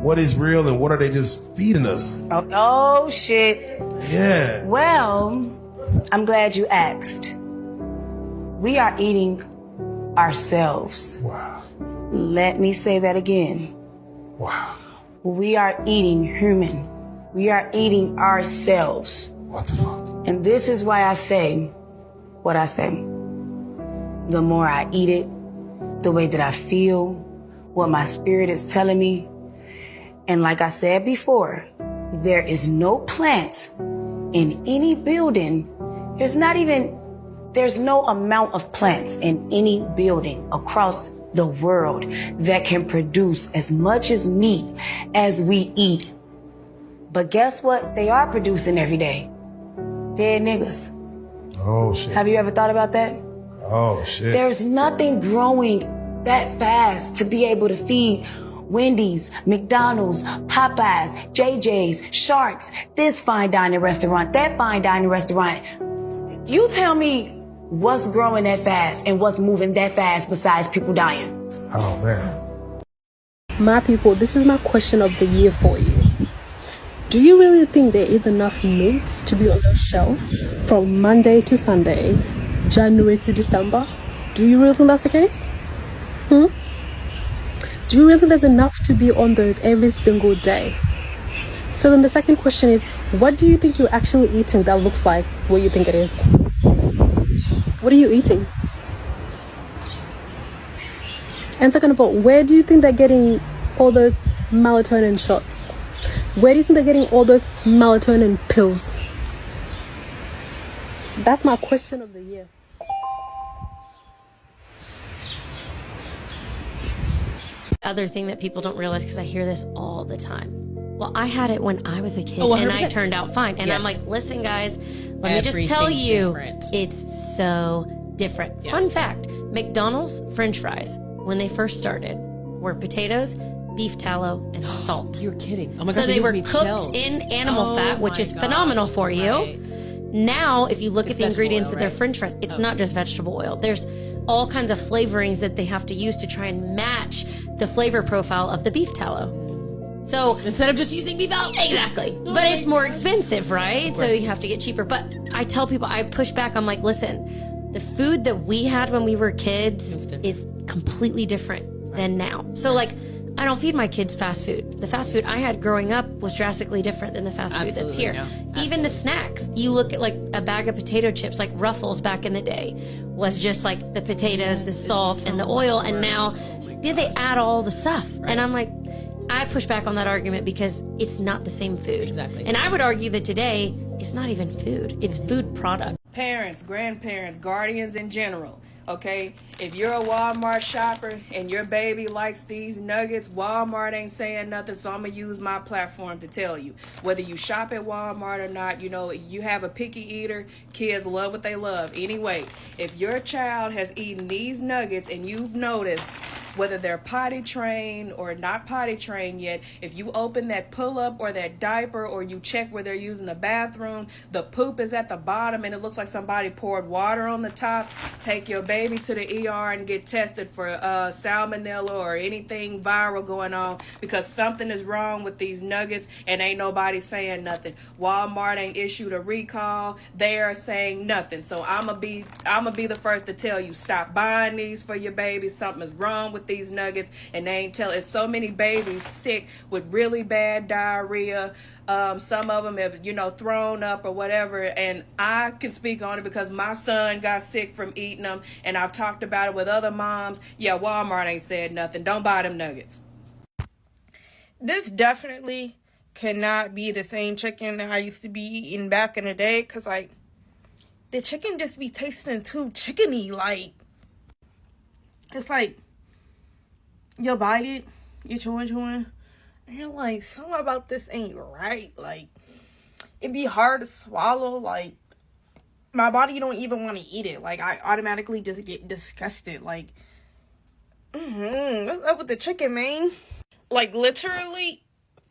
what is real and what are they just feeding us? Oh shit. Yeah. Well, I'm glad you asked. We are eating ourselves. Wow. Let me say that again. Wow. We are eating human. We are eating ourselves. What the fuck? And this is why I say what I say. The more I eat it, the way that I feel, what my spirit is telling me. And like I said before, there is no plants in any building. There's no amount of plants in any building across the world that can produce as much as meat as we eat. But guess what? They are producing every day. Dead niggas. Oh shit. Have you ever thought about that? Oh shit. There's nothing growing that fast to be able to feed Wendy's, McDonald's, Popeyes, JJ's, Sharks, this fine dining restaurant, that fine dining restaurant. You tell me what's growing that fast and what's moving that fast besides people dying. Oh man. My people, this is my question of the year for you. Do you really think there is enough meat to be on the shelf from Monday to Sunday, January to December? Do you really think that's the case? Do you really think there's enough to be on those every single day? So then the second question is, what do you think you're actually eating that looks like what you think it is? What are you eating? And second of all, where do you think they're getting all those melatonin shots? Where do you think they're getting all those melatonin pills? That's my question of the year. Other thing that people don't realize, because I hear this all the time. Well, I had it when I was a kid, Oh, and 100%. I turned out fine. And Yes. I'm like, listen, guys, let me just tell Everything's you, different. it's so different. Yeah. Fun fact, McDonald's French fries, when they first started, were potatoes, beef tallow, and salt. You're kidding. Oh my So gosh, they it gives were me cooked chills. in animal Oh fat, which my is phenomenal gosh, for you. right. Now, if you look It's at the vegetable ingredients oil, of their right? French fries, it's not just vegetable oil. There's all kinds of flavorings that they have to use to try and match the flavor profile of the beef tallow. So Instead of just using beef out. exactly, but it's more expensive, right? So you have to get cheaper. But I tell people, I push back. I'm like, listen, the food that we had when we were kids is completely different than now. So like, I don't feed my kids fast food. The fast food I had growing up was drastically different than the fast food that's Absolutely, here. no. Even the snacks. You look at like a bag of potato chips, like Ruffles back in the day, was just like the potatoes, the salt, and the oil. And now, they add all the stuff. And I'm like, I push back on that argument because it's not the same food. Exactly. And I would argue that today, it's not even food. It's food product. Parents, grandparents, guardians in general, okay? If you're a Walmart shopper and your baby likes these nuggets, Walmart ain't saying nothing, so I'm going to use my platform to tell you. Whether you shop at Walmart or not, you know, you have a picky eater, kids love what they love. Anyway, if your child has eaten these nuggets and you've noticed whether they're potty trained or not potty trained yet, if you open that pull-up or that diaper or you check where they're using the bathroom, the poop is at the bottom and it looks like somebody poured water on the top, take your baby to the ER and get tested for salmonella or anything viral going on, because something is wrong with these nuggets and ain't nobody saying nothing. Walmart ain't issued a recall. They are saying nothing. So I'ma be the first to tell you, stop buying these for your baby. Something is wrong with these nuggets, and they ain't telling. It's so many babies sick with really bad diarrhea. Some of them have, thrown up or whatever, and I can speak on it because my son got sick from eating them, and I've talked about it with other moms. Yeah, Walmart ain't said nothing. Don't buy them nuggets. This definitely cannot be the same chicken that I used to be eating back in the day, because, like, the chicken just be tasting too chickeny. Like, it's like, you bite it, you chewing, and you're like, something about this ain't right. Like, it be hard to swallow. Like, my body don't even want to eat it. Like, I automatically just get disgusted. Like, what's up with the chicken, man? Like, literally,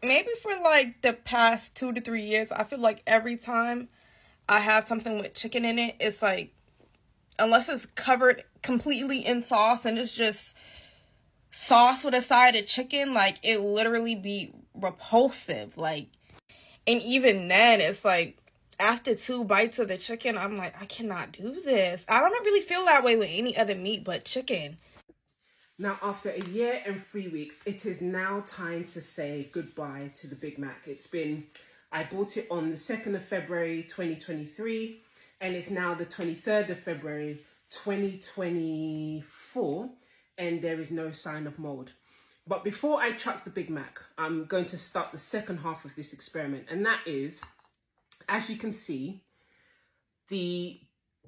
maybe for, like, the past 2 to 3 years, I feel like every time I have something with chicken in it, it's like, unless it's covered completely in sauce and it's just sauce with a side of chicken, like, it literally be repulsive. Like, and even then, it's like, after 2 bites of the chicken, I'm like, I cannot do this. I don't really feel that way with any other meat but chicken. Now, after a year and 3 weeks, it is now time to say goodbye to the Big Mac. I bought it on the 2nd of February, 2023, and it's now the 23rd of February, 2024, and there is no sign of mold. But before I chuck the Big Mac, I'm going to start the second half of this experiment, and that is, as you can see, the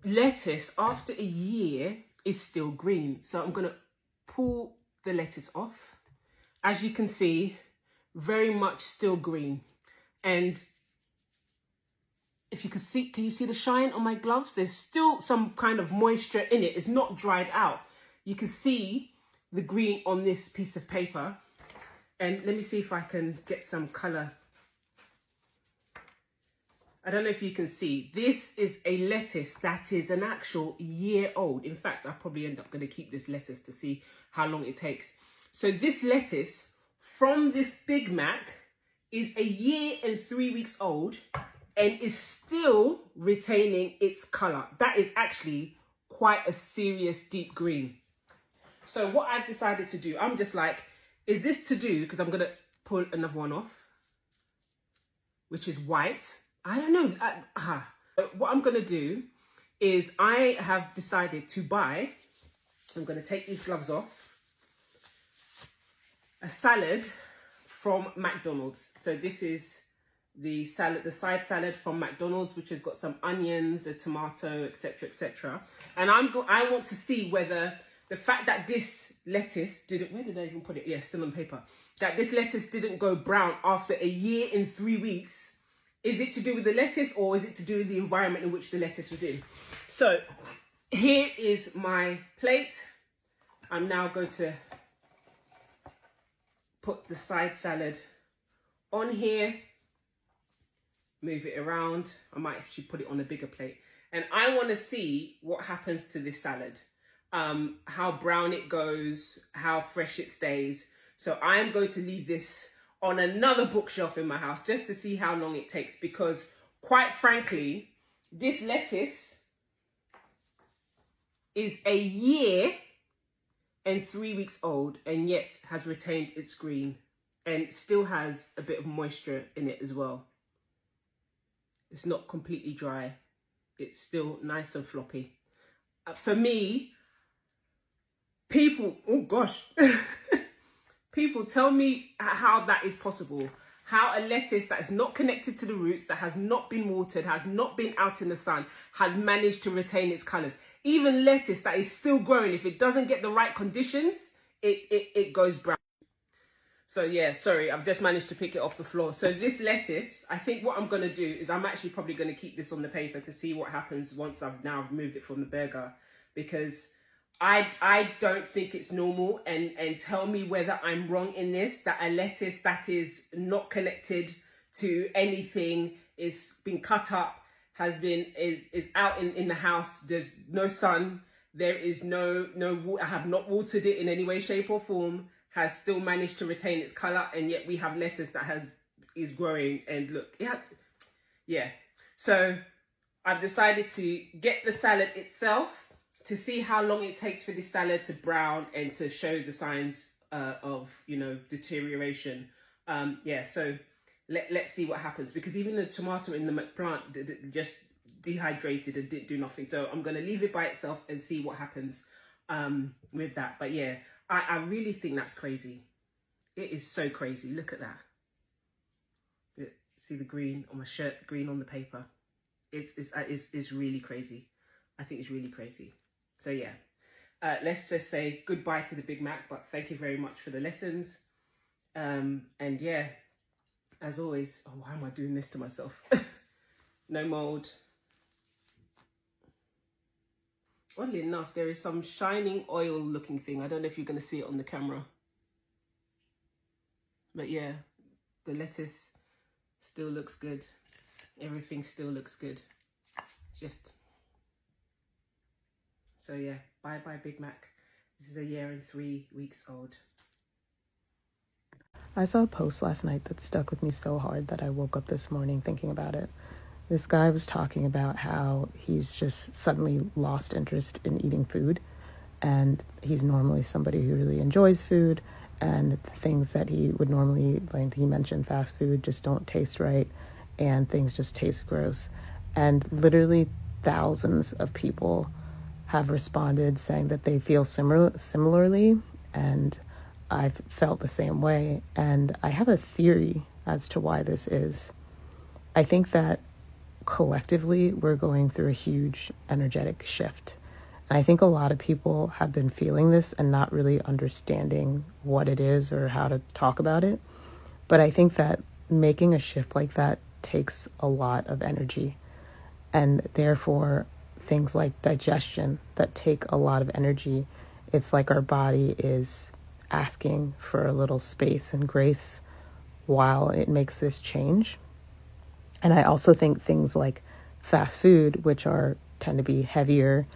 lettuce after a year is still green. So I'm going to pull the lettuce off. As you can see, very much still green. And if you can you see the shine on my gloves? There's still some kind of moisture in it. It's not dried out. You can see the green on this piece of paper. And let me see if I can get some color. I don't know if you can see. This is a lettuce that is an actual year old. In fact, I'll probably end up going to keep this lettuce to see how long it takes. So this lettuce from this Big Mac is a year and 3 weeks old and is still retaining its color. That is actually quite a serious deep green. So what I've decided to do, I'm just like, is this to do? Because I'm going to pull another one off, which is white. I don't know. What I'm going to do is I have decided to buy, I'm going to take these gloves off, a salad from McDonald's. So this is the salad, the side salad from McDonald's, which has got some onions, a tomato, etc., etc. And I want to see whether the fact that this lettuce didn't, where did I even put it? Yeah, still on paper. That this lettuce didn't go brown after a year and 3 weeks. Is it to do with the lettuce or is it to do with the environment in which the lettuce was in? So here is my plate. I'm now going to put the side salad on here, move it around. I might actually put it on a bigger plate. And I want to see what happens to this salad. How brown it goes, how fresh it stays. So I am going to leave this on another bookshelf in my house just to see how long it takes, because quite frankly, this lettuce is a year and 3 weeks old and yet has retained its green and still has a bit of moisture in it as well. It's not completely dry. It's still nice and floppy. For me, people, oh gosh, people tell me how that is possible. How a lettuce that is not connected to the roots, that has not been watered, has not been out in the sun, has managed to retain its colours. Even lettuce that is still growing, if it doesn't get the right conditions, it goes brown. So yeah, sorry, I've just managed to pick it off the floor. So this lettuce, I think what I'm going to do is I'm actually probably going to keep this on the paper to see what happens once I've now moved it from the burger, because I don't think it's normal, and tell me whether I'm wrong in this, that a lettuce that is not connected to anything, is been cut up, is out in the house, there's no sun, there is no I have not watered it in any way, shape or form, has still managed to retain its color, and yet we have lettuce that is growing and look, yeah. So I've decided to get the salad itself to see how long it takes for this salad to brown and to show the signs of, deterioration. Yeah, so let's see what happens, because even the tomato in the plant just dehydrated and didn't do nothing. So I'm going to leave it by itself and see what happens with that. But yeah, I really think that's crazy. It is so crazy. Look at that. See the green on my shirt, green on the paper. It's really crazy. I think it's really crazy. So yeah, let's just say goodbye to the Big Mac, but thank you very much for the lessons. And yeah, as always, oh, why am I doing this to myself? No mold. Oddly enough, there is some shining oil looking thing. I don't know if you're going to see it on the camera. But yeah, the lettuce still looks good. Everything still looks good. So yeah, bye Big Mac. This is a year and 3 weeks old. I saw a post last night that stuck with me so hard that I woke up this morning thinking about it. This guy was talking about how he's just suddenly lost interest in eating food, and he's normally somebody who really enjoys food, and the things that he would normally, like he mentioned, fast food just don't taste right, and things just taste gross. And literally thousands of people have responded saying that they feel similarly, and I've felt the same way. And I have a theory as to why this is. I think that collectively we're going through a huge energetic shift. And I think a lot of people have been feeling this and not really understanding what it is or how to talk about it. But I think that making a shift like that takes a lot of energy. And therefore, things like digestion that take a lot of energy, it's like our body is asking for a little space and grace while it makes this change. And I also think things like fast food, which tend to be heavier,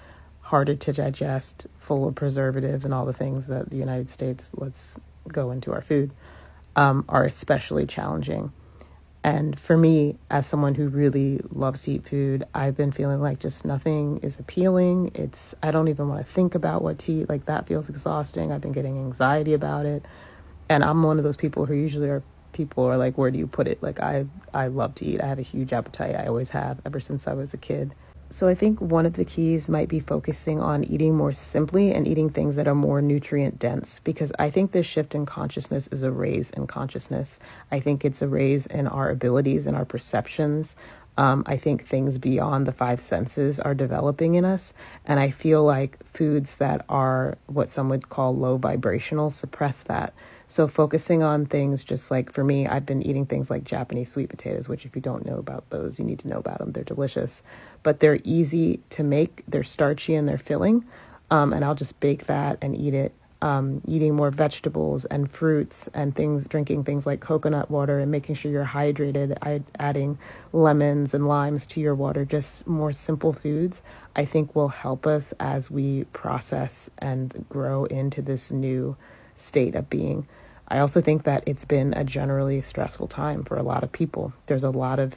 harder to digest, full of preservatives and all the things that the United States lets go into our food, are especially challenging. And for me, as someone who really loves to eat food, I've been feeling like just nothing is appealing. I don't even want to think about what to eat. Like, that feels exhausting. I've been getting anxiety about it. And I'm one of those people who usually people are like, where do you put it? Like, I love to eat. I have a huge appetite. I always have, ever since I was a kid. So I think one of the keys might be focusing on eating more simply and eating things that are more nutrient dense, because I think this shift in consciousness is a raise in consciousness. I think it's a raise in our abilities and our perceptions. I think things beyond the five senses are developing in us. And I feel like foods that are what some would call low vibrational suppress that. So focusing on things, just like for me, I've been eating things like Japanese sweet potatoes, which if you don't know about those, you need to know about them. They're delicious, but they're easy to make. They're starchy and they're filling. And I'll just bake that and eat it. Eating more vegetables and fruits and drinking things like coconut water and making sure you're hydrated, adding lemons and limes to your water, just more simple foods, I think will help us as we process and grow into this new state of being. I also think that it's been a generally stressful time for a lot of people. There's a lot of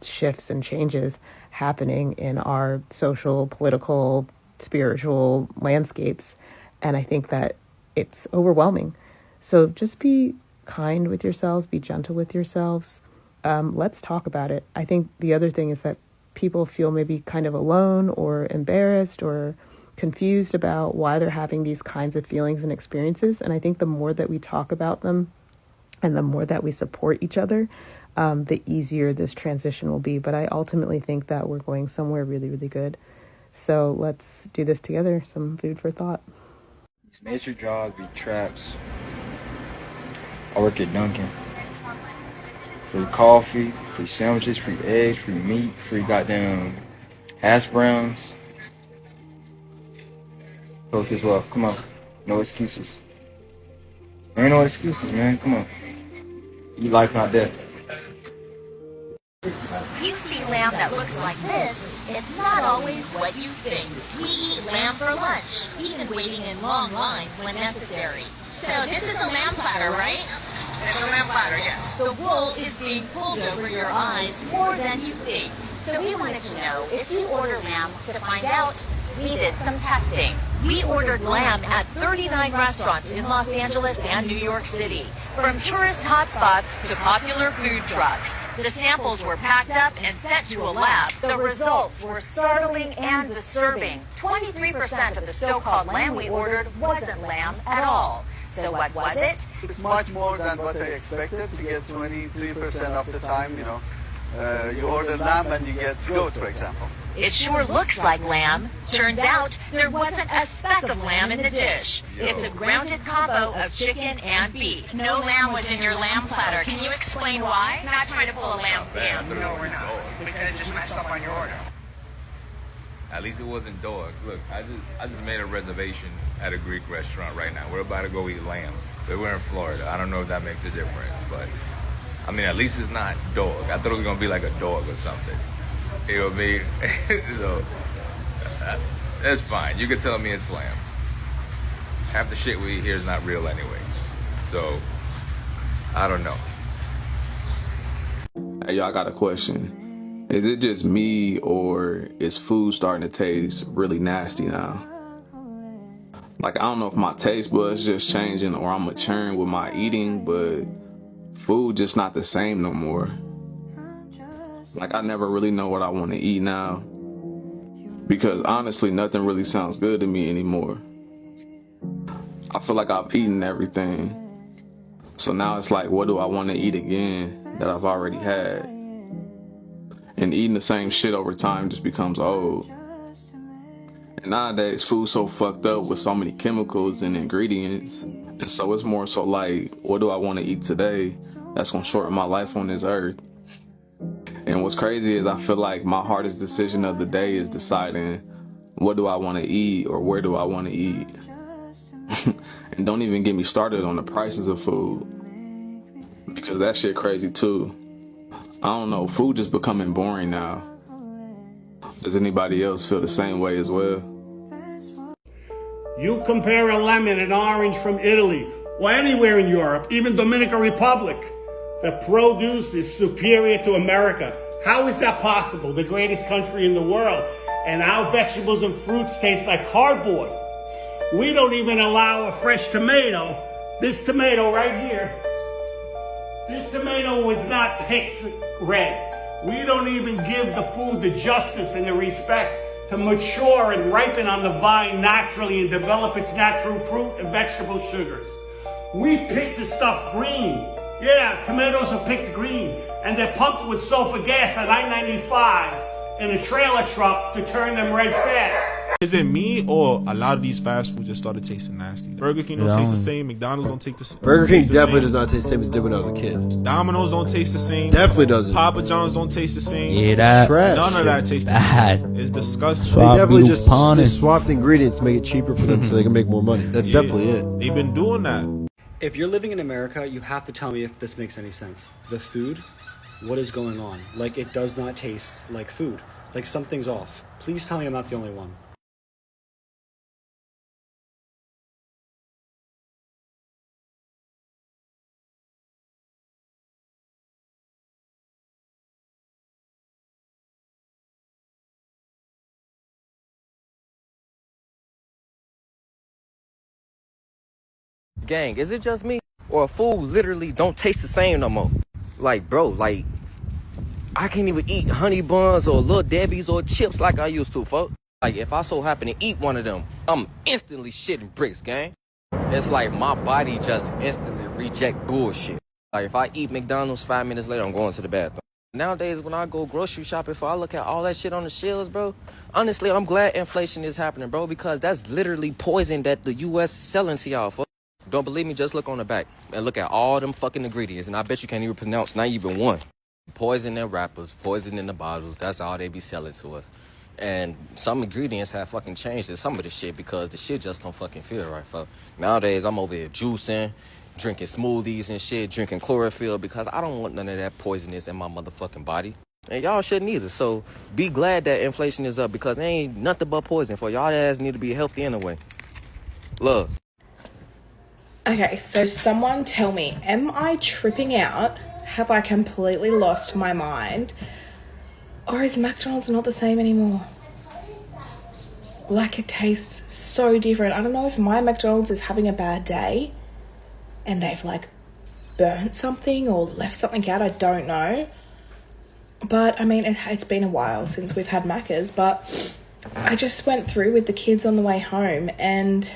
shifts and changes happening in our social, political, spiritual landscapes. And I think that it's overwhelming. So just be kind with yourselves, be gentle with yourselves. Let's talk about it. I think the other thing is that people feel maybe kind of alone or embarrassed or confused about why they're having these kinds of feelings and experiences. And I think the more that we talk about them and the more that we support each other, the easier this transition will be. But I ultimately think that we're going somewhere really, really good. So let's do this together. Some food for thought. These nature jobs be traps. I work at Dunkin'. Free coffee, free sandwiches, free eggs, free meat, free goddamn hash browns. Coke as well. Come on. No excuses. There ain't no excuses, man. Come on. Eat life, not death. You see lamb that looks like this, it's not always what you think. We eat lamb for lunch, even waiting in long lines when necessary. So this is a lamb platter, right? It's a lamb platter, yes. The wool is being pulled over your eyes more than you think. So we wanted to know if you order lamb. To find out, we did some testing. We ordered lamb at 39 restaurants in Los Angeles and New York City, from tourist hotspots to popular food trucks. The samples were packed up and sent to a lab. The results were startling and disturbing. 23% of the so-called lamb we ordered wasn't lamb at all. So what was it? It's much more than what I expected. You get 23% of the time, you order lamb and you get goat, for example. It sure looks like lamb. Turns out there wasn't a speck of lamb in the dish. It's a grounded combo of chicken and beef. No lamb was in your lamb platter. Can you explain why? Not trying to pull a lamb scam. No, we're not. Because it just messed up on your order. At least it wasn't dog. Look, I just made a reservation at a Greek restaurant right now. We're about to go eat lamb. But we're in Florida. I don't know if that makes a difference, but I mean, at least it's not dog. I thought it was gonna be like a dog or something. You know what I mean? So, that's fine. You can tell me it's lamb. Half the shit we eat here is not real anyway. So, I don't know. Hey, y'all, got a question. Is it just me, or is food starting to taste really nasty now? Like, I don't know if my taste buds just changing or I'm maturing with my eating, but food just not the same no more. Like, I never really know what I want to eat now, because honestly, nothing really sounds good to me anymore. I feel like I've eaten everything. So now it's like, what do I want to eat again that I've already had? And eating the same shit over time just becomes old. And nowadays, food's so fucked up with so many chemicals and ingredients. And so it's more so like, what do I want to eat today that's going to shorten my life on this earth? And what's crazy is I feel like my hardest decision of the day is deciding, what do I want to eat, or where do I want to eat? And don't even get me started on the prices of food, because that shit crazy too. I don't know, food just becoming boring now. Does anybody else feel the same way as well? You compare a lemon, an orange from Italy, or anywhere in Europe, even Dominican Republic, the produce is superior to America. How is that possible? The greatest country in the world. And our vegetables and fruits taste like cardboard. We don't even allow a fresh tomato. This tomato right here, this tomato was not picked red. We don't even give the food the justice and the respect to mature and ripen on the vine naturally and develop its natural fruit and vegetable sugars. We pick the stuff green. Yeah, tomatoes are picked green, and they're pumped with sulfur gas on I-95 in a trailer truck to turn them red fast. Is it me, or a lot of these fast food just started tasting nasty? Burger King don't taste the same. McDonald's don't taste the same. Burger King definitely does not taste the same as it did when I was a kid. Domino's don't taste the same. Definitely doesn't. Papa John's don't taste the same. Yeah, that trash. None of that tastes the same. It's disgusting. They definitely just they swapped ingredients to make it cheaper for them so they can make more money. That's definitely it. They've been doing that. If you're living in America, you have to tell me if this makes any sense. The food, what is going on? Like, it does not taste like food. Like, something's off. Please tell me I'm not the only one. Gang, is it just me, or food literally don't taste the same no more? Like, bro, like, I can't even eat honey buns or Little Debbie's or chips like I used to, folks. Like, if I so happen to eat one of them, I'm instantly shitting bricks, gang. It's like my body just instantly reject bullshit. Like, if I eat McDonald's 5 minutes later, I'm going to the bathroom. Nowadays, when I go grocery shopping, if I look at all that shit on the shelves, bro, honestly, I'm glad inflation is happening, bro, because that's literally poison that the U.S. is selling to y'all, folks. Don't believe me? Just look on the back and look at all them fucking ingredients, and I bet you can't even pronounce not even one. Poison in wrappers, poison in the bottles. That's all they be selling to us. And some ingredients have fucking changed in some of the shit because the shit just don't fucking feel right, folks. Nowadays, I'm over here juicing, drinking smoothies and shit, drinking chlorophyll because I don't want none of that poisonous in my motherfucking body. And y'all shouldn't either. So be glad that inflation is up because there ain't nothing but poison for y'all. Ass need to be healthy anyway. Love. Okay, so someone tell me, am I tripping out? Have I completely lost my mind? Or is McDonald's not the same anymore? Like, it tastes so different. I don't know if my McDonald's is having a bad day and they've, like, burnt something or left something out. I don't know. But, I mean, it's been a while since we've had Macca's, but I just went through with the kids on the way home and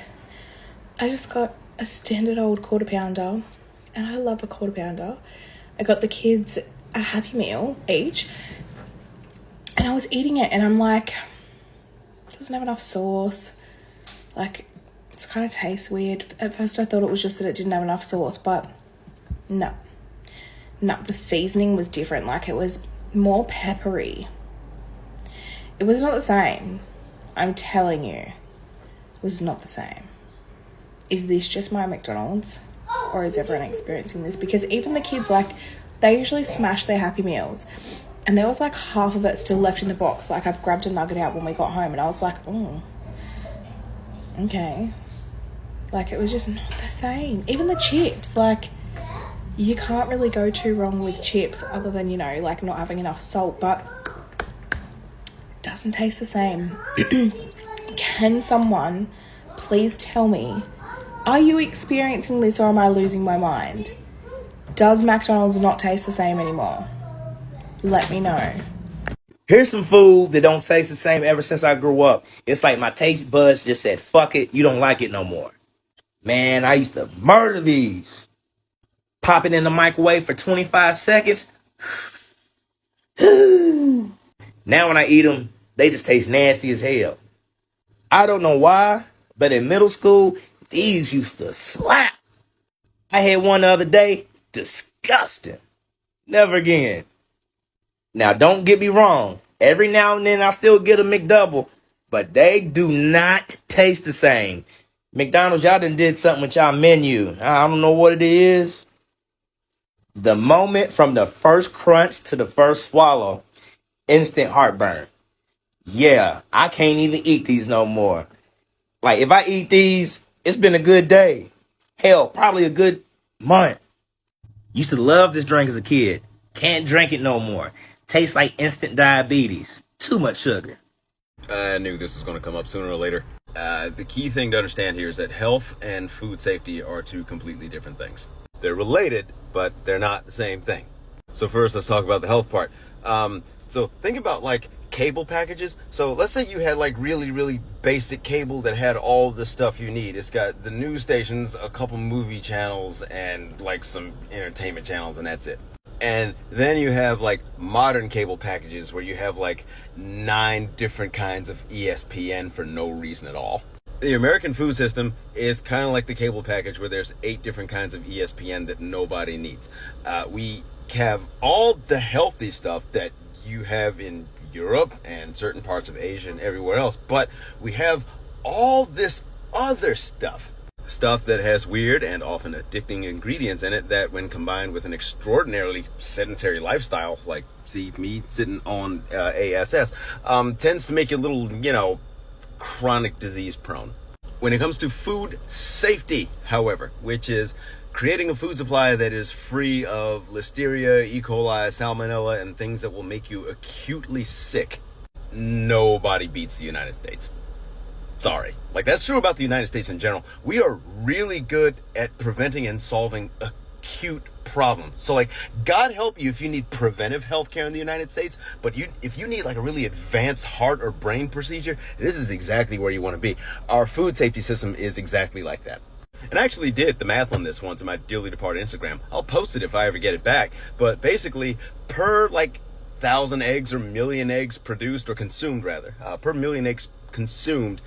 I just got a standard old quarter pounder, and I love a quarter pounder. I got the kids a Happy Meal each, and I was eating it, and I'm like, it doesn't have enough sauce. Like, it kind of tastes weird. At first, I thought it was just that it didn't have enough sauce, but no, the seasoning was different. Like, it was more peppery. It was not the same. I'm telling you, it was not the same. Is this just my McDonald's, or is everyone experiencing this? Because even the kids, like, they usually smash their Happy Meals, and there was like half of it still left in the box. Like, I've grabbed a nugget out when we got home, and I was like, oh, okay. Like, it was just not the same. Even the chips, like, You can't really go too wrong with chips other than, you know, like not having enough salt, but it doesn't taste the same. Can someone please tell me, are you experiencing this or am I losing my mind? Does McDonald's not taste the same anymore? Let me know. Here's some food that don't taste the same ever since I grew up. It's like my taste buds just said, fuck it, you don't like it no more. Man, I used to murder these. Pop it in the microwave for 25 seconds. Now when I eat them, they just taste nasty as hell. I don't know why, but in middle school, these used to slap. I had one the other day, disgusting. Never again. Now don't get me wrong, every now and then I still get a McDouble, but they do not taste the same. McDonald's, y'all done did something with y'all menu. I don't know what it is. The moment from the first crunch to the first swallow, instant heartburn. Yeah, I can't even eat these no more. Like, if I eat these, it's been a good day. Hell, probably a good month. Used to love this drink as a kid. Can't drink it no more. Tastes like instant diabetes. Too much sugar. I knew this was going to come up sooner or later. The key thing to understand here is that health and food safety are two completely different things. They're related, but they're not the same thing. So first, let's talk about the health part. So think about like cable packages. So let's say you had like really basic cable that had all the stuff you need. It's got the news stations, a couple movie channels, and like some entertainment channels, and that's it. And then you have like modern cable packages where you have like 9 different kinds of ESPN for no reason at all. The American food system is kind of like the cable package where there's 8 different kinds of ESPN that nobody needs. We have all the healthy stuff that you have in Europe and certain parts of Asia and everywhere else, but we have all this other stuff that has weird and often addicting ingredients in it that, when combined with an extraordinarily sedentary lifestyle, like see me sitting on ASS, tends to make you a little, chronic disease prone. When it comes to food safety, however, which is creating a food supply that is free of listeria, E. coli, salmonella, and things that will make you acutely sick, nobody beats the United States. Sorry. Like, that's true about the United States in general. We are really good at preventing and solving acute problems. So, like, God help you if you need preventive health care in the United States, but if you need like a really advanced heart or brain procedure, this is exactly where you want to be. Our food safety system is exactly like that. And I actually did the math on this once on my dearly departed Instagram. I'll post it if I ever get it back. But basically, per like 1,000 eggs or million eggs produced, or consumed rather, per million eggs consumed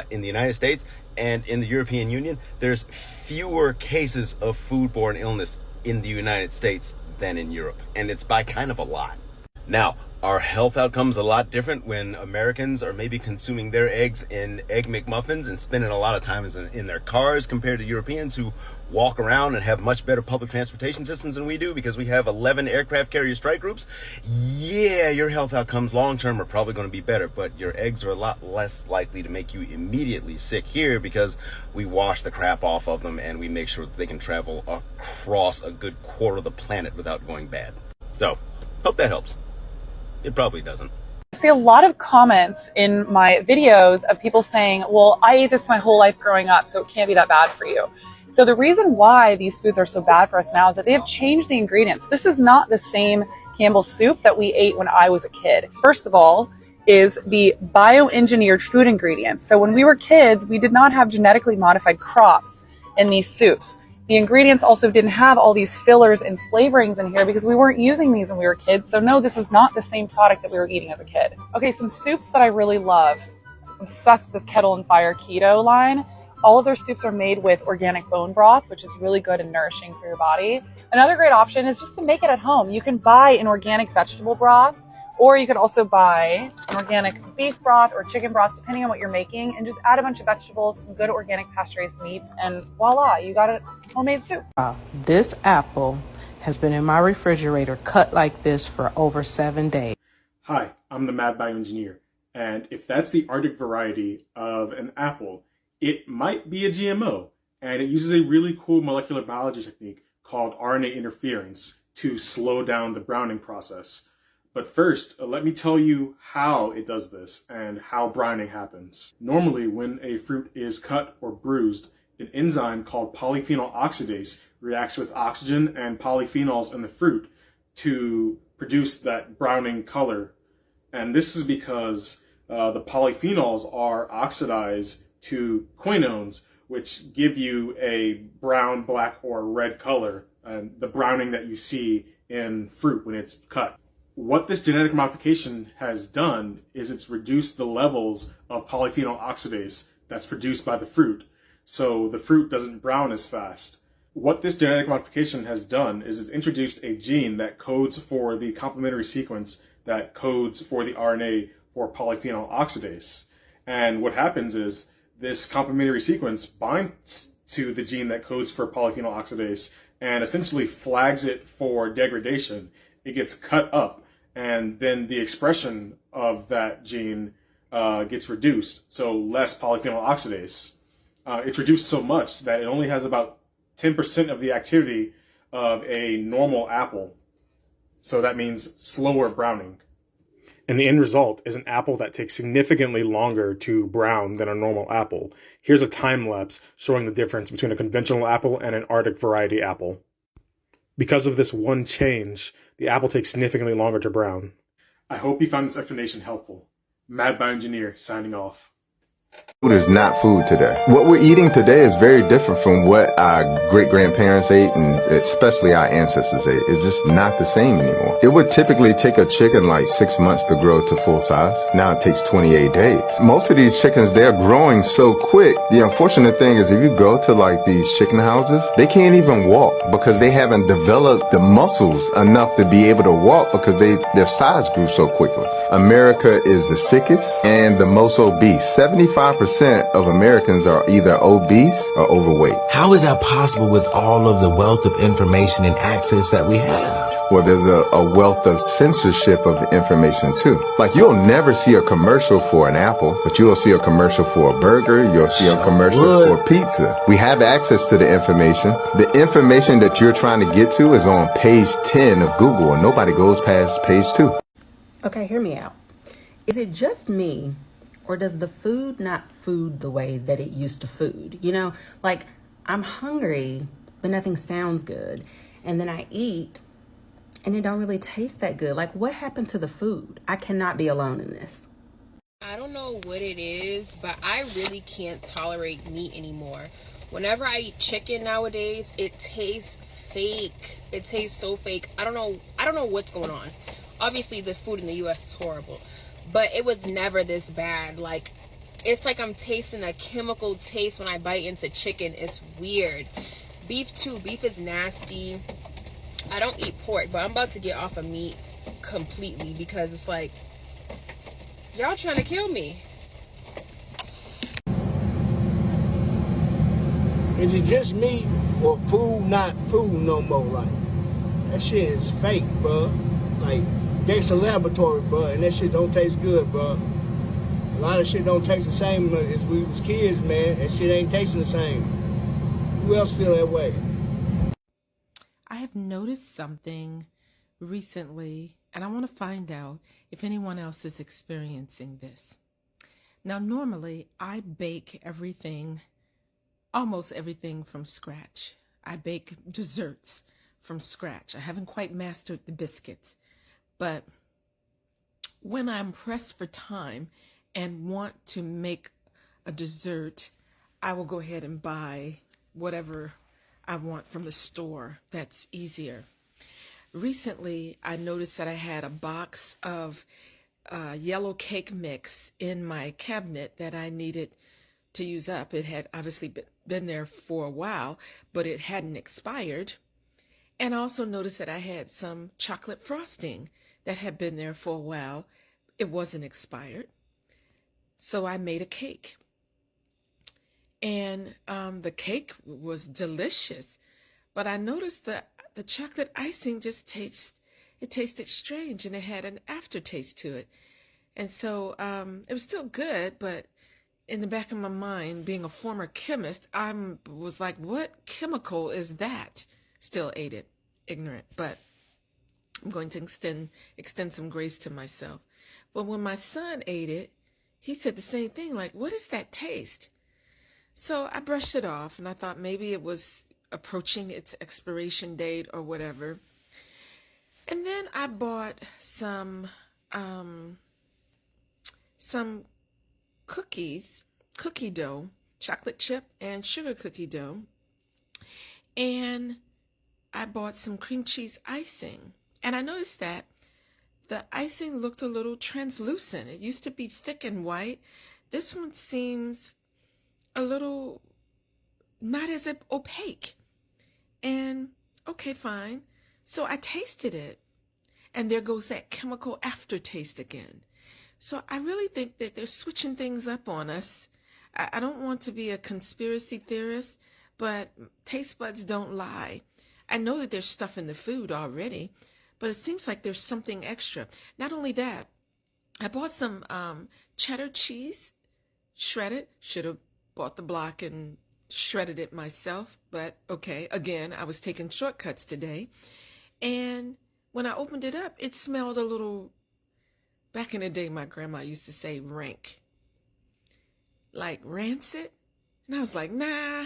in the United States and in the European Union, there's fewer cases of foodborne illness in the United States than in Europe. And it's by kind of a lot. Now, are health outcomes a lot different when Americans are maybe consuming their eggs in Egg McMuffins and spending a lot of time in their cars compared to Europeans who walk around and have much better public transportation systems than we do because we have 11 aircraft carrier strike groups? Yeah, your health outcomes long term are probably going to be better, but your eggs are a lot less likely to make you immediately sick here because we wash the crap off of them and we make sure that they can travel across a good quarter of the planet without going bad. So, hope that helps. It probably doesn't. I see a lot of comments in my videos of people saying, well, I ate this my whole life growing up, so it can't be that bad for you. So the reason why these foods are so bad for us now is that they have changed the ingredients. This is not the same Campbell's soup that we ate when I was a kid. First of all, is the bioengineered food ingredients. So when we were kids, we did not have genetically modified crops in these soups. The ingredients also didn't have all these fillers and flavorings in here because we weren't using these when we were kids. So no, this is not the same product that we were eating as a kid. Okay, some soups that I really love. I'm obsessed with this Kettle and Fire keto line. All of their soups are made with organic bone broth, which is really good and nourishing for your body. Another great option is just to make it at home. You can buy an organic vegetable broth, or you could also buy an organic beef broth or chicken broth, depending on what you're making, and just add a bunch of vegetables, some good organic pasture-raised meats, and voila, you got a homemade soup. This apple has been in my refrigerator cut like this for over 7 days. Hi, I'm the Mad Bioengineer, and if that's the Arctic variety of an apple, it might be a GMO, and it uses a really cool molecular biology technique called RNA interference to slow down the browning process. But first, let me tell you how it does this and how browning happens. Normally, when a fruit is cut or bruised, an enzyme called polyphenol oxidase reacts with oxygen and polyphenols in the fruit to produce that browning color. And this is because the polyphenols are oxidized to quinones, which give you a brown, black, or red color, and the browning that you see in fruit when it's cut. What this genetic modification has done is it's reduced the levels of polyphenol oxidase that's produced by the fruit, so the fruit doesn't brown as fast. What this genetic modification has done is it's introduced a gene that codes for the complementary sequence that codes for the RNA for polyphenol oxidase. And what happens is this complementary sequence binds to the gene that codes for polyphenol oxidase and essentially flags it for degradation. It gets cut up, and then the expression of that gene gets reduced, so less polyphenol oxidase. It's reduced so much that it only has about 10% of the activity of a normal apple. So that means slower browning. And the end result is an apple that takes significantly longer to brown than a normal apple. Here's a time lapse showing the difference between a conventional apple and an Arctic variety apple. Because of this one change, the apple takes significantly longer to brown. I hope you found this explanation helpful. Mad Bioengineer signing off. Food is not food today. What we're eating today is very different from what our great-grandparents ate and especially our ancestors ate. It's just not the same anymore. It would typically take a chicken like 6 months to grow to full size. Now it takes 28 days. Most of these chickens, they're growing so quick. The unfortunate thing is if you go to like these chicken houses, they can't even walk because they haven't developed the muscles enough to be able to walk because their size grew so quickly. America is the sickest and the most obese. 75% of Americans are either obese or overweight. How is that possible with all of the wealth of information and access that we have? Well, there's a wealth of censorship of information too. Like you'll never see a commercial for an apple, but you'll see a commercial for a burger. You'll see a commercial for pizza. We have access to the information. The information that you're trying to get to is on page 10 of Google, and nobody goes past page 2. Okay, hear me out. Is it just me, or does the food not food the way that it used to food? You know, like I'm hungry, but nothing sounds good. And then I eat and it don't really taste that good. Like what happened to the food? I cannot be alone in this. I don't know what it is, but I really can't tolerate meat anymore. Whenever I eat chicken nowadays, it tastes fake. It tastes so fake. I don't know what's going on. Obviously the food in the US is horrible, but it was never this bad. Like it's like I'm tasting a chemical taste when I bite into chicken. It's weird. Beef too. Beef is nasty. I don't eat pork, but I'm about to get off of meat completely because it's like y'all trying to kill me. Is it just me or food not food no more? Like that shit is fake, bro. Like that's a laboratory, bro, and that shit don't taste good, bro. A lot of shit don't taste the same as we was kids, man. That shit ain't tasting the same. Who else feel that way? I have noticed something recently, and I want to find out if anyone else is experiencing this. Now, normally, I bake everything, almost everything from scratch. I bake desserts from scratch. I haven't quite mastered the biscuits. But when I'm pressed for time and want to make a dessert, I will go ahead and buy whatever I want from the store. That's easier. Recently, I noticed that I had a box of yellow cake mix in my cabinet that I needed to use up. It had obviously been there for a while, but it hadn't expired. And I also noticed that I had some chocolate frosting that had been there for a while. It wasn't expired. So I made a cake. And the cake was delicious. But I noticed that the chocolate icing just tasted strange, and it had an aftertaste to it. And so it was still good, but in the back of my mind, being a former chemist, I was like, what chemical is that? Still ate it, ignorant, but I'm going to extend some grace to myself. But when my son ate it, he said the same thing, like, what is that taste? So I brushed it off, and I thought maybe it was approaching its expiration date or whatever. And then I bought some cookies, cookie dough, chocolate chip and sugar cookie dough. And I bought some cream cheese icing. And I noticed that the icing looked a little translucent. It used to be thick and white. This one seems a little not as opaque. And okay, fine. So I tasted it. And there goes that chemical aftertaste again. So I really think that they're switching things up on us. I don't want to be a conspiracy theorist, but taste buds don't lie. I know that there's stuff in the food already, but it seems like there's something extra. Not only that, I bought some cheddar cheese, shredded. Should have bought the block and shredded it myself, but okay. Again, I was taking shortcuts today. And when I opened it up, it smelled a little, back in the day, my grandma used to say rank, like rancid. And I was like, nah.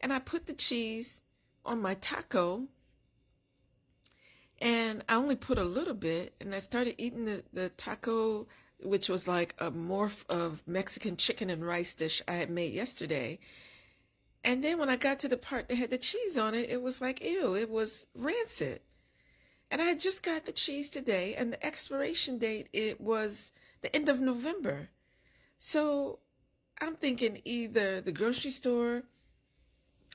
And I put the cheese on my taco, and I only put a little bit, and I started eating the taco, which was like a morph of Mexican chicken and rice dish I had made yesterday. And then when I got to the part that had the cheese on it, it was like, ew, it was rancid. And I had just got the cheese today, and the expiration date, it was the end of November. So I'm thinking either the grocery store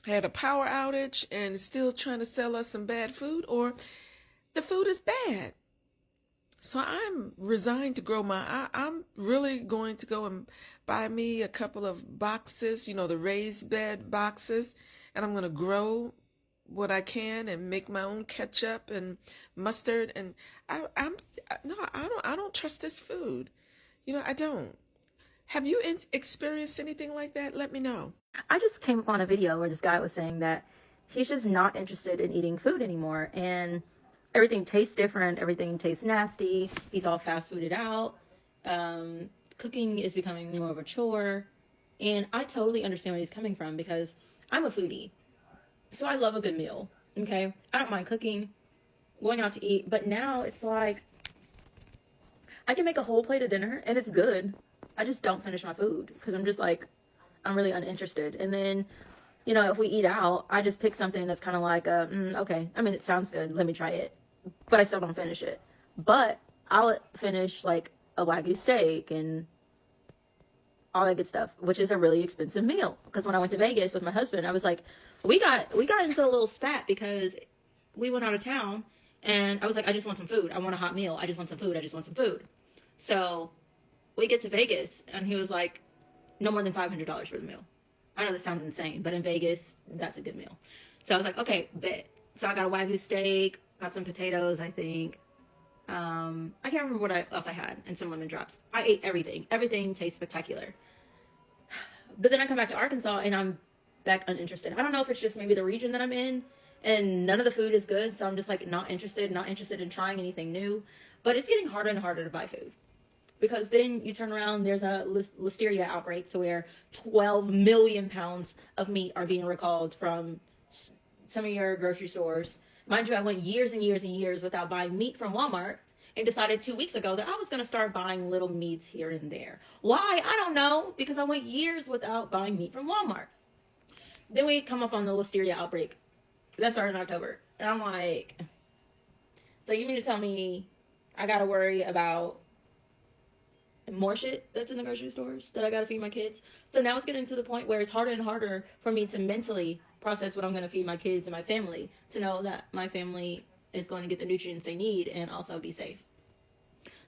had a power outage and is still trying to sell us some bad food, or the food is bad. So I'm resigned to grow I'm really going to go and buy me a couple of boxes, the raised bed boxes, and I'm going to grow what I can and make my own ketchup and mustard. And I don't trust this food. I don't. Have you experienced anything like that? Let me know. I just came upon a video where this guy was saying that he's just not interested in eating food anymore, and everything tastes different, everything tastes nasty, he's all fast fooded out, cooking is becoming more of a chore, and I totally understand where he's coming from because I'm a foodie, so I love a good meal, okay? I don't mind cooking, going out to eat, but now it's like, I can make a whole plate of dinner and it's good. I just don't finish my food because I'm just like, I'm really uninterested. And then, if we eat out, I just pick something that's kind of like, okay, I mean, it sounds good. Let me try it. But I still don't finish it. But I'll finish like a Wagyu steak and all that good stuff, which is a really expensive meal. Because when I went to Vegas with my husband, I was like, we got into a little spat because we went out of town and I was like, I just want some food. I want a hot meal. I just want some food. I just want some food. So we get to Vegas and he was like, no more than $500 for the meal. I know this sounds insane, but in Vegas, that's a good meal. So I was like, okay, bet. So I got a Wagyu steak, got some potatoes, I think. I can't remember what else I had, and some lemon drops. I ate everything. Everything tastes spectacular. But then I come back to Arkansas and I'm back uninterested. I don't know if it's just maybe the region that I'm in and none of the food is good. So I'm just like not interested in trying anything new. But it's getting harder and harder to buy food. Because then you turn around, there's a listeria outbreak to where 12 million pounds of meat are being recalled from some of your grocery stores. Mind you, I went years and years and years without buying meat from Walmart and decided 2 weeks ago that I was going to start buying little meats here and there. Why? I don't know, because I went years without buying meat from Walmart. Then we come up on the listeria outbreak. That started in October. And I'm like, so you mean to tell me I got to worry about more shit that's in the grocery stores that I gotta feed my kids? So now it's getting to the point where it's harder and harder for me to mentally process what I'm gonna feed my kids and my family, to know that my family is going to get the nutrients they need and also be safe.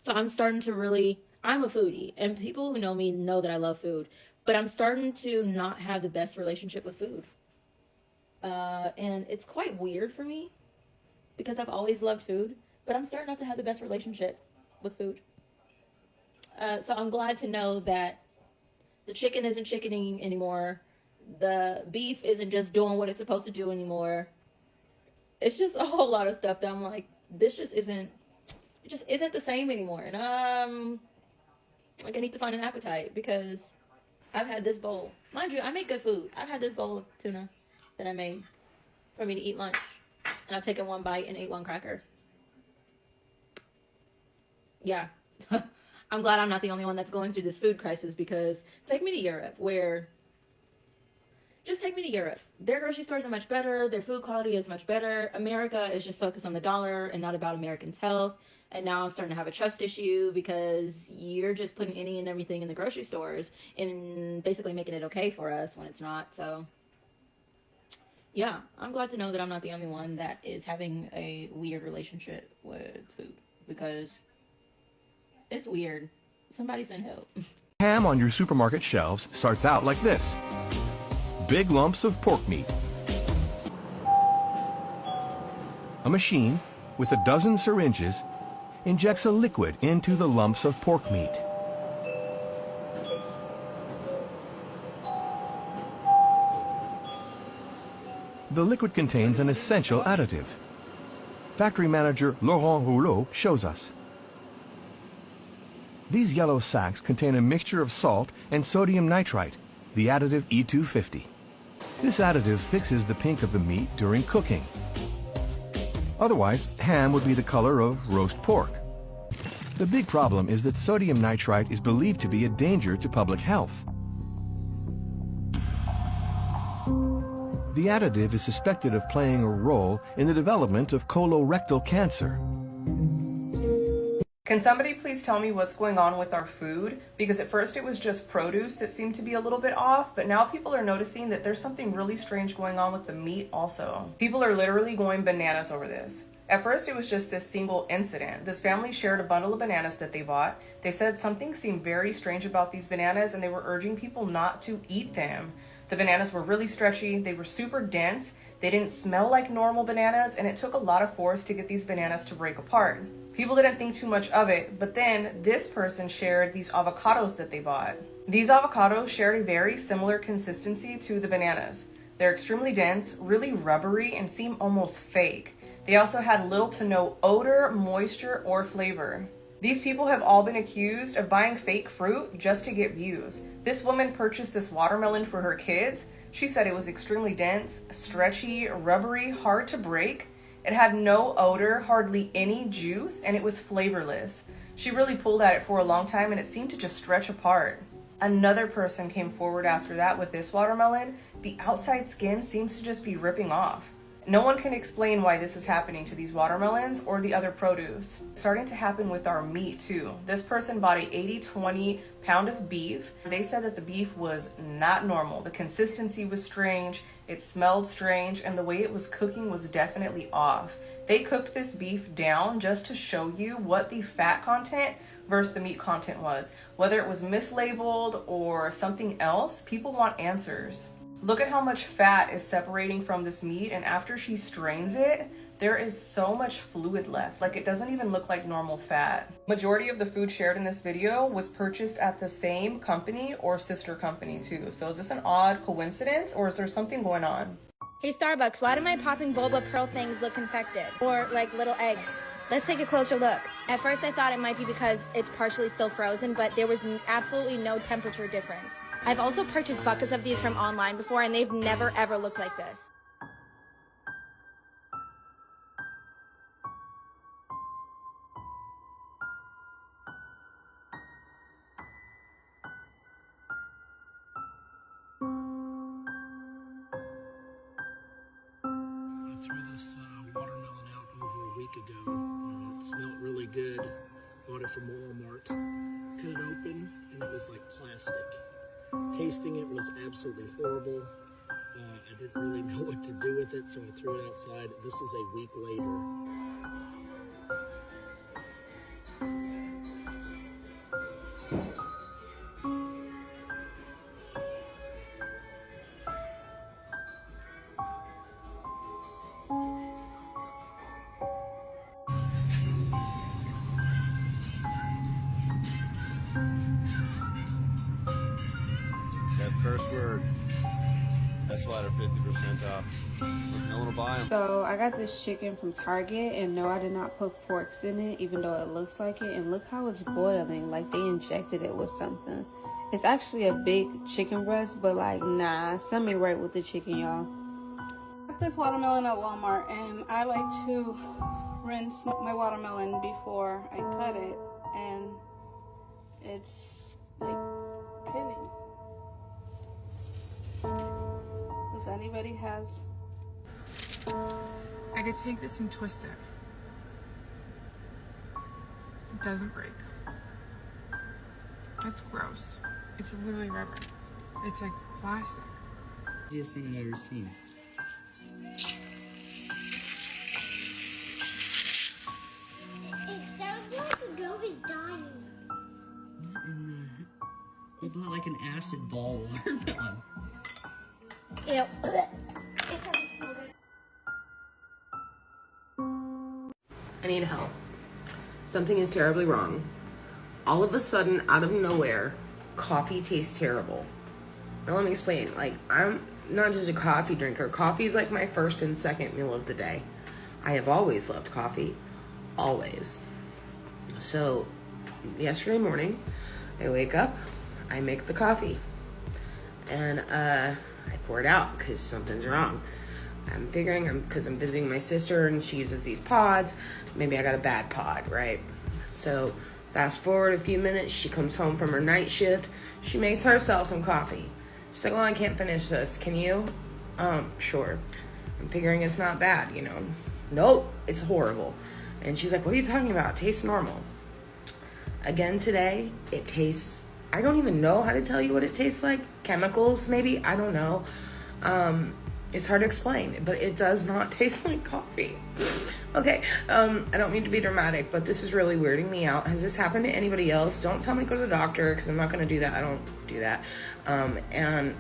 So I'm starting to I'm a foodie, and people who know me know that I love food, but I'm starting to not have the best relationship with food. And it's quite weird for me because I've always loved food, but I'm starting not to have the best relationship with food. So I'm glad to know that the chicken isn't chickening anymore. The beef isn't just doing what it's supposed to do anymore. It's just a whole lot of stuff that I'm like, this it just isn't the same anymore. And like I need to find an appetite because I've had this bowl. Mind you, I make good food. I've had this bowl of tuna that I made for me to eat lunch. And I've taken one bite and ate one cracker. Yeah. I'm glad I'm not the only one that's going through this food crisis because take me to Europe just take me to Europe. Their grocery stores are much better. Their food quality is much better. America is just focused on the dollar and not about Americans' health. And now I'm starting to have a trust issue because you're just putting any and everything in the grocery stores and basically making it okay for us when it's not. So, yeah, I'm glad to know that I'm not the only one that is having a weird relationship with food because it's weird. Somebody send help. Ham on your supermarket shelves starts out like this. Big lumps of pork meat. A machine with a dozen syringes injects a liquid into the lumps of pork meat. The liquid contains an essential additive. Factory manager Laurent Rouleau shows us. These yellow sacks contain a mixture of salt and sodium nitrite, the additive E250. This additive fixes the pink of the meat during cooking. Otherwise, ham would be the color of roast pork. The big problem is that sodium nitrite is believed to be a danger to public health. The additive is suspected of playing a role in the development of colorectal cancer. Can somebody please tell me what's going on with our food? Because at first it was just produce that seemed to be a little bit off, but now people are noticing that there's something really strange going on with the meat also. People are literally going bananas over this. At first it was just this single incident. This family shared a bundle of bananas that they bought. They said something seemed very strange about these bananas and they were urging people not to eat them. The bananas were really stretchy, they were super dense, they didn't smell like normal bananas, and it took a lot of force to get these bananas to break apart. People didn't think too much of it, but then this person shared these avocados that they bought. These avocados shared a very similar consistency to the bananas. They're extremely dense, really rubbery, and seem almost fake. They also had little to no odor, moisture, or flavor. These people have all been accused of buying fake fruit just to get views. This woman purchased this watermelon for her kids. She said it was extremely dense, stretchy, rubbery, hard to break. It had no odor, hardly any juice, and it was flavorless. She really pulled at it for a long time and it seemed to just stretch apart. Another person came forward after that with this watermelon. The outside skin seems to just be ripping off. No one can explain why this is happening to these watermelons or the other produce. It's starting to happen with our meat too. This person bought a 80-20 pound of beef. They said that the beef was not normal. The consistency was strange, it smelled strange, and the way it was cooking was definitely off. They cooked this beef down just to show you what the fat content versus the meat content was. Whether it was mislabeled or something else, people want answers. Look at how much fat is separating from this meat, and after she strains it, there is so much fluid left. Like, it doesn't even look like normal fat. Majority of the food shared in this video was purchased at the same company or sister company too. So is this an odd coincidence or is there something going on? Hey Starbucks, why do my popping boba pearl things look infected? Or like little eggs? Let's take a closer look. At first I thought it might be because it's partially still frozen, but there was absolutely no temperature difference. I've also purchased buckets of these from online before and they've never ever looked like this. I threw this watermelon out over a week ago. It smelled really good. Bought it from Walmart. Cut it open and it was like plastic. Tasting it was absolutely horrible. I didn't really know what to do with it, so I threw it outside. This is a week later. That first word, My slider 50% off. No one will buy them. So I got this chicken from Target, and no, I did not put forks in it, even though it looks like it. And look how it's boiling, like they injected it with something. It's actually a big chicken breast, but like, nah, something ain't right with the chicken, y'all. I got this watermelon at Walmart, and I like to rinse my watermelon before I cut it, and it's like pitting. Does anybody has? I could take this and twist it. It doesn't break. That's gross. It's literally rubber. It's like plastic. Easiest thing I've ever seen. It sounds like a girl is dying. What in the... It's not like an acid ball watermelon. Ew. I need help. Something is terribly wrong. All of a sudden, out of nowhere, coffee tastes terrible. Now let me explain. Like, I'm not just a coffee drinker. Coffee is like my first and second meal of the day. I have always loved coffee. Always. So, yesterday morning, I wake up, I make the coffee. And, I pour it out because something's wrong. I'm figuring, because I'm visiting my sister and she uses these pods, maybe I got a bad pod, right? So fast forward a few minutes, she comes home from her night shift. She makes herself some coffee. She's like, oh, I can't finish this. Can you? Sure. I'm figuring it's not bad, you know. Nope, it's horrible. And she's like, what are you talking about? It tastes normal. Again today, it tastes, I don't even know how to tell you what it tastes like. Chemicals, maybe? I don't know. It's hard to explain, but it does not taste like coffee. Okay, I don't mean to be dramatic, but this is really weirding me out. Has this happened to anybody else? Don't tell me to go to the doctor, because I'm not going to do that. I don't do that. And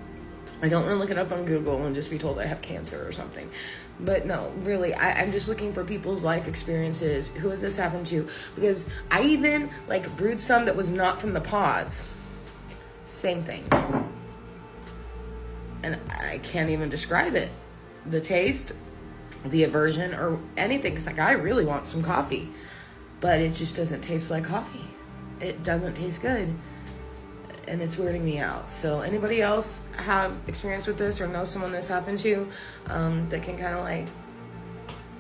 I don't want to look it up on Google and just be told I have cancer or something. But no, really, I'm just looking for people's life experiences. Who has this happened to? Because I even, like, brewed some that was not from the pods. Same thing. And I can't even describe it. The taste, the aversion, or anything. It's like, I really want some coffee. But it just doesn't taste like coffee. It doesn't taste good. And it's weirding me out. So anybody else have experience with this or know someone this happened to that can kind of like,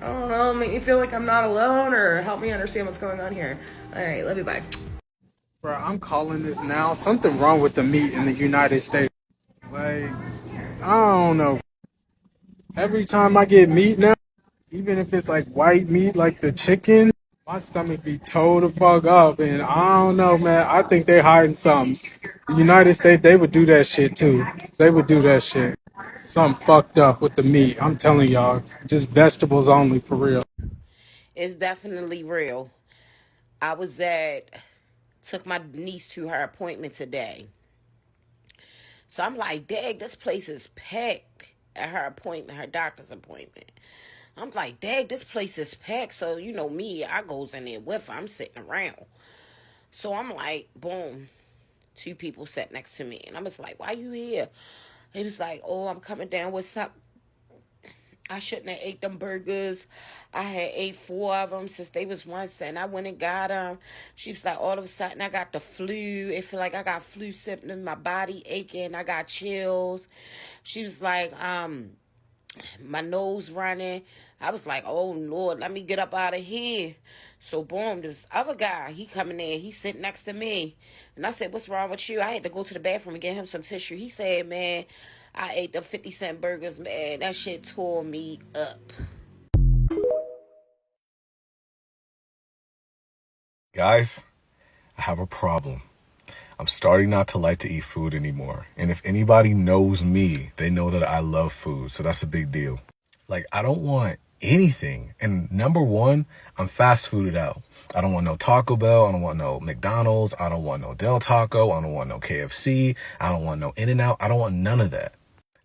I don't know, make me feel like I'm not alone or help me understand what's going on here. All right, love you, bye. Bro, I'm calling this now. Something wrong with the meat in the United States. Like, I don't know. Every time I get meat now, even if it's like white meat, like the chicken, my stomach be toe the fuck up. And I don't know, man. I think they hiding something. The United States, they would do that shit too. They would do that shit. Something fucked up with the meat. I'm telling y'all. Just vegetables only, for real. It's definitely real. Took my niece to her appointment today. So I'm like, dang, this place is packed at her appointment, her doctor's appointment. I'm like, dang, this place is packed. So, you know me, I goes in there with her. I'm sitting around. So I'm like, boom, 2 people sat next to me. And I was like, why you here? He was like, oh, I'm coming down with something. I shouldn't have ate them burgers. I had ate 4 of them since they was once, and I went and got them. She was like, all of a sudden, I got the flu. It feel like I got flu symptoms, my body aching, I got chills. She was like, my nose running. I was like, oh, Lord, let me get up out of here. So, boom, this other guy, he coming in, he sitting next to me. And I said, what's wrong with you? I had to go to the bathroom and get him some tissue. He said, man, I ate the 50-cent burgers, man. That shit tore me up. Guys, I have a problem. I'm starting not to like to eat food anymore. And if anybody knows me, they know that I love food. So that's a big deal. Like, I don't want anything. And number one, I'm fast fooded out. I don't want no Taco Bell. I don't want no McDonald's. I don't want no Del Taco. I don't want no KFC. I don't want no In-N-Out. I don't want none of that.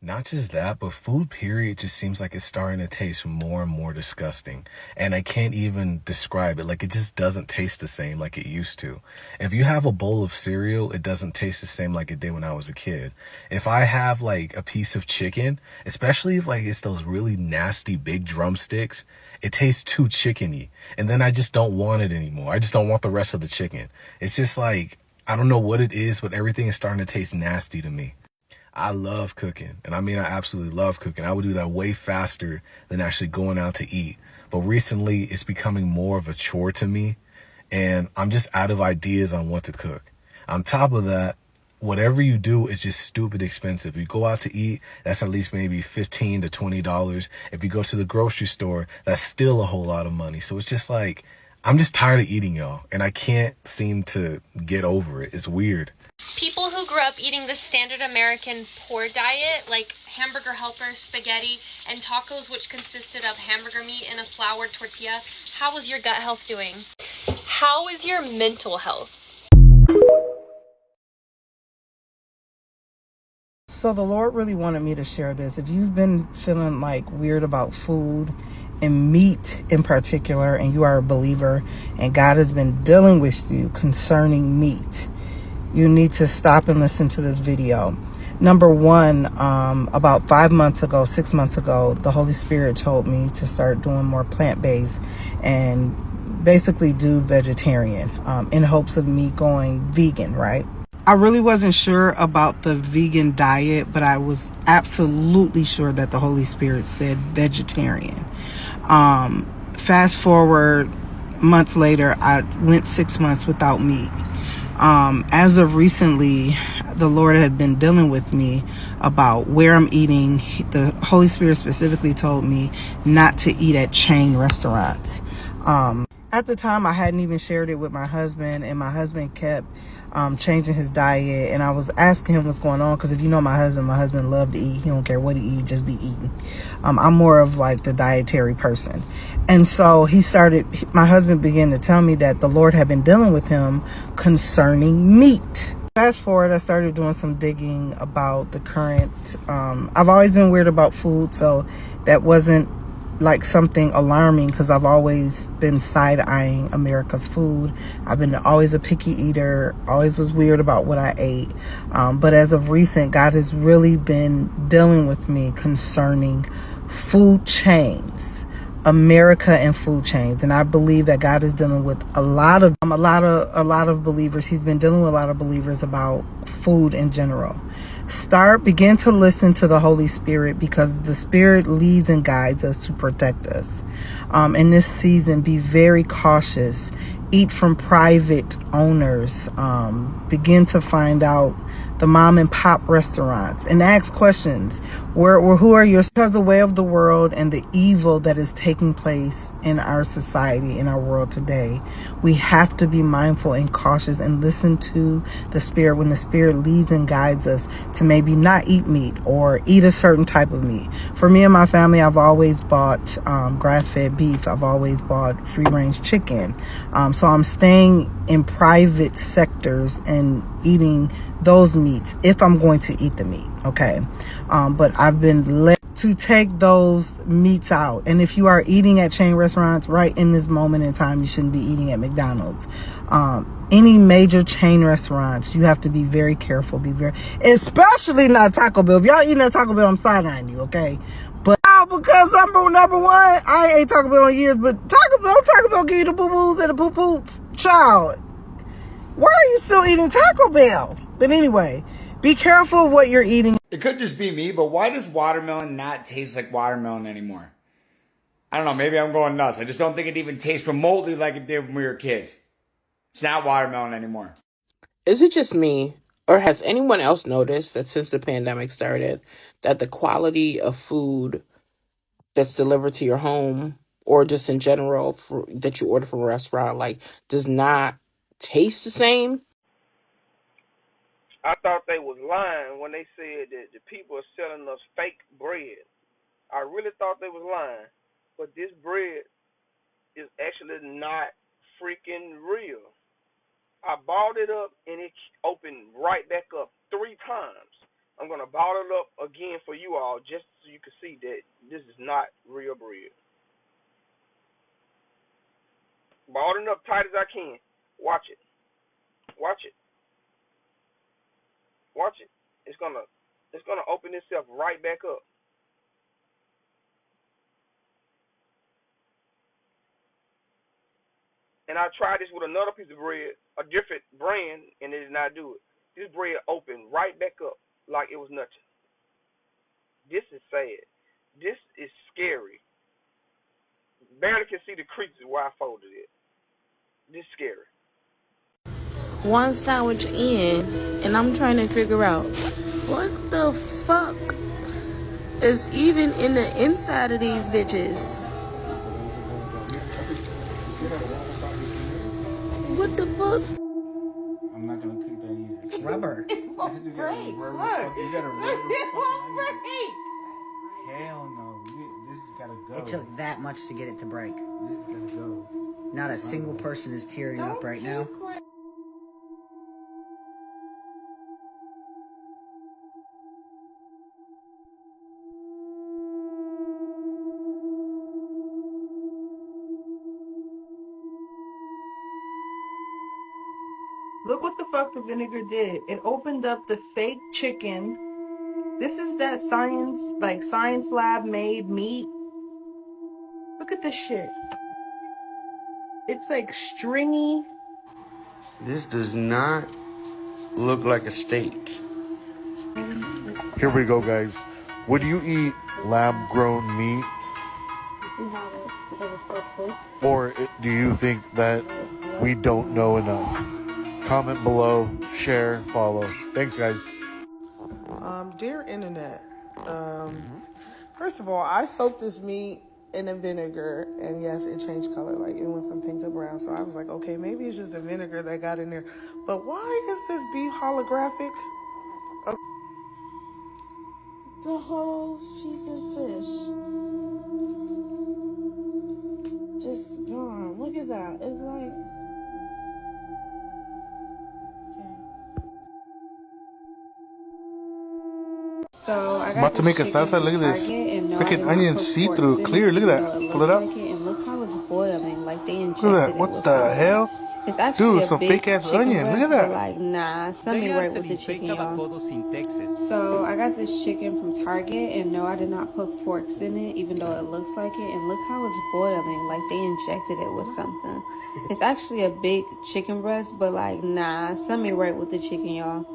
Not just that, but food period just seems like it's starting to taste more and more disgusting. And I can't even describe it. Like, it just doesn't taste the same like it used to. If you have a bowl of cereal, it doesn't taste the same like it did when I was a kid. If I have like a piece of chicken, especially if like it's those really nasty big drumsticks, it tastes too chickeny. And then I just don't want it anymore. I just don't want the rest of the chicken. It's just like, I don't know what it is, but everything is starting to taste nasty to me. I love cooking. And I mean, I absolutely love cooking. I would do that way faster than actually going out to eat. But recently, it's becoming more of a chore to me. And I'm just out of ideas on what to cook. On top of that, whatever you do is just stupid expensive. You go out to eat, that's at least maybe $15 to $20. If you go to the grocery store, that's still a whole lot of money. So it's just like, I'm just tired of eating, y'all. And I can't seem to get over it. It's weird. People who grew up eating the standard American poor diet, like hamburger helper, spaghetti, and tacos, which consisted of hamburger meat and a flour tortilla, how is your gut health doing? How is your mental health? So the Lord really wanted me to share this. If you've been feeling like weird about food and meat in particular, and you are a believer and God has been dealing with you concerning meat, you need to stop and listen to this video. Number one, about 5 months ago, 6 months ago, the Holy Spirit told me to start doing more plant-based and basically do vegetarian, in hopes of me going vegan, right? I really wasn't sure about the vegan diet, but I was absolutely sure that the Holy Spirit said vegetarian. Fast forward months later, I went 6 months without meat. As of recently, the Lord had been dealing with me about where I'm eating. The Holy Spirit specifically told me not to eat at chain restaurants. At the time, I hadn't even shared it with my husband, and my husband kept changing his diet, and I was asking him what's going on, because if you know my husband loved to eat. He don't care what he eat, just be eating. I'm more of like the dietary person. And so my husband began to tell me that the Lord had been dealing with him concerning meat. Fast forward, I started doing some digging about the current, I've always been weird about food, so that wasn't like something alarming, because I've always been side-eyeing America's food. I've been always a picky eater, always was weird about what I ate. But as of recent, God has really been dealing with me concerning food chains, America and food chains. And I believe that God is dealing with a lot of believers. He's been dealing with a lot of believers about food in general. Begin to listen to the Holy Spirit, because the Spirit leads and guides us to protect us. In this season, be very cautious. Eat from private owners. Begin to find out the mom and pop restaurants and ask questions. Who are your, because the way of the world and the evil that is taking place in our society, in our world today, we have to be mindful and cautious and listen to the Spirit when the Spirit leads and guides us to maybe not eat meat or eat a certain type of meat. For me and my family, I've always bought grass-fed beef. I've always bought free-range chicken. So I'm staying in private sectors and eating those meats if I'm going to eat the meat, okay? But I've been led to take those meats out. And if you are eating at chain restaurants right in this moment in time, you shouldn't be eating at McDonald's. Any major chain restaurants, you have to be very careful, especially not Taco Bell. If y'all eating at Taco Bell, I'm side-eyeing you, okay? But because number one, I ain't Taco Bell in years, but Taco Bell give you the boo-boos and the poo-poots. Child, why are you still eating Taco Bell? But anyway, be careful of what you're eating. It could just be me, but why does watermelon not taste like watermelon anymore? I don't know, maybe I'm going nuts. I just don't think it even tastes remotely like it did when we were kids. It's not watermelon anymore. Is it just me, or has anyone else noticed that since the pandemic started, that the quality of food that's delivered to your home, or just in general that you order from a restaurant, like, does not taste the same? I thought they was lying when they said that the people are selling us fake bread. I really thought they was lying. But this bread is actually not freaking real. I balled it up and it opened right back up 3 times. I'm going to bottle it up again for you all just so you can see that this is not real bread. Bottle it up tight as I can. Watch it. Watch it. Watch it. It's gonna open itself right back up. And I tried this with another piece of bread, a different brand, and it did not do it. This bread opened right back up like it was nothing. This is sad. This is scary. Barely can see the creases where I folded it. This is scary. One sandwich in, and I'm trying to figure out what the fuck is even in the inside of these bitches. What the fuck? I'm not gonna cook that either. It's rubber. It won't break. Look. You got a rubber. It won't break. Hell no. This has gotta go. It took that much to get it to break. This is gonna go. Not a single person is tearing up right now. Look what the fuck the vinegar did. It opened up the fake chicken. This is that science lab made meat. Look at this shit. It's like stringy. This does not look like a steak. Here we go, guys. Would you eat lab-grown meat? Or do you think that we don't know enough? Comment below, share, follow. Thanks, guys. Dear internet, first of all, I soaked this meat in a vinegar, and yes, it changed color. Like, it went from pink to brown. So I was like, okay, maybe it's just the vinegar that got in there. But why is this beef holographic? Okay. The whole piece of fish just gone. Look at that. It's like... So I got about to make a salsa. Look at this. Freaking onion see-through, clear. Look at that. Pull it up. And look how it's boiling. Like they injected Look at that. What the hell? It's actually dude, some fake ass onion. Look at that. Like, nah, something right with the chicken, y'all. So I got this chicken from Target, and no, I did not put forks in it, even though it looks like it. And look how it's boiling. Like they injected it with something. It's actually a big chicken breast, but like, nah, something right with the chicken, y'all.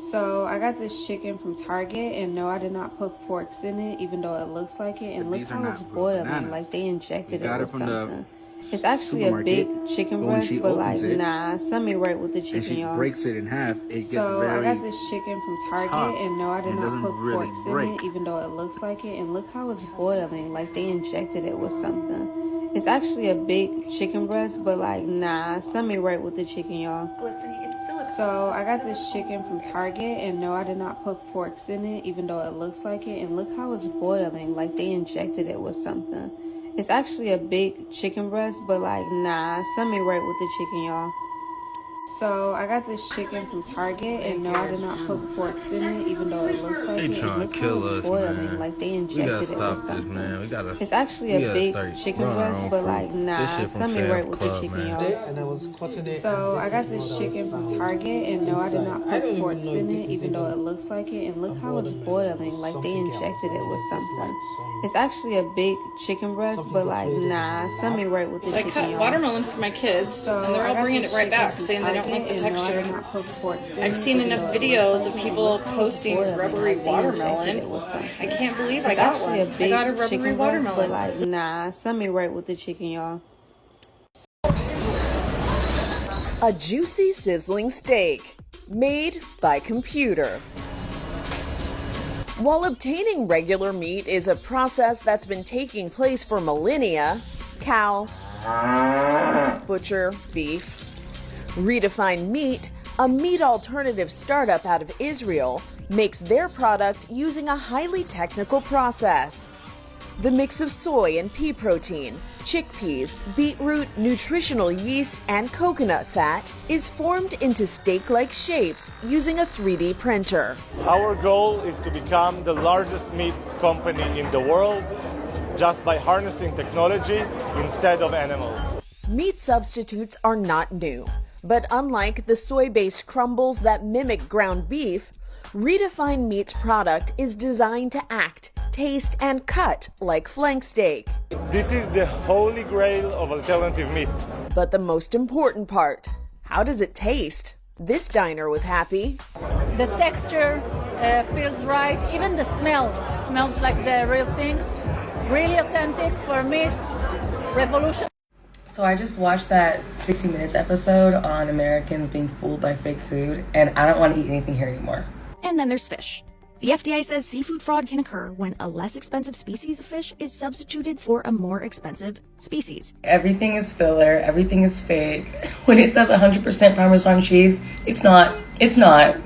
So I got this chicken from Target, and no, I did not put forks in it, even though it looks like it. And look how it's boiling. Like they injected it with something. It's actually a big chicken breast, but like, nah, something right with the chicken, and she y'all. breaks it in half. It gets so very I got this chicken from Target, tough, and no, I did not put really forks break. in it, even though it looks like it. And look how it's boiling. Like they injected it with something. It's actually a big chicken breast, but like, nah, something right with the chicken, y'all. Listen, it's silicone. So I got this chicken from Target, and no, I did not put forks in it, even though it looks like it. And look how it's boiling. Like they injected it with something. It's actually a big chicken breast, but like, nah, something right with the chicken, y'all. So I got this chicken from Target, and no, I did not put forks in it, even though it looks like it. And look how it's boiling. Like they injected it with something. It's actually a big chicken breast, but like, nah, something right with the chicken, y'all. So I got this chicken from Target, and no, I did not put forks in it, even though it looks like it. And look how it's boiling. Like they injected it with something. It's actually a big chicken breast, but like, nah, something right with the So I chicken, cut y'all. watermelons for my kids, and they're all bringing it right back, saying they don't like the texture. I've seen enough videos of people posting rubbery watermelon. I can't believe I got one. I got a rubbery watermelon. But like, nah, something right with the chicken, y'all. A juicy, sizzling steak made by computer. While obtaining regular meat is a process that's been taking place for millennia, cow, butcher, beef, Redefined Meat, a meat alternative startup out of Israel, makes their product using a highly technical process. The mix of soy and pea protein, chickpeas, beetroot, nutritional yeast, and coconut fat is formed into steak-like shapes using a 3D printer. Our goal is to become the largest meat company in the world just by harnessing technology instead of animals. Meat substitutes are not new, but unlike the soy-based crumbles that mimic ground beef, Redefined Meat's product is designed to act, taste, and cut like flank steak. This is the holy grail of alternative meat. But the most important part, how does it taste? This diner was happy. The texture feels right. Even the smell smells like the real thing. Really authentic. For me, it's revolution. So I just watched that 60 Minutes episode on Americans being fooled by fake food, and I don't want to eat anything here anymore. And then there's fish. The FDA says seafood fraud can occur when a less expensive species of fish is substituted for a more expensive species. Everything is filler, everything is fake. When it says 100% Parmesan cheese, it's not. It's not.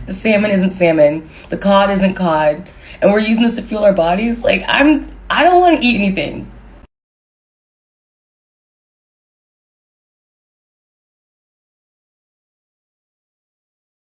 The salmon isn't salmon. The cod isn't cod. And we're using this to fuel our bodies. Like, I don't want to eat anything.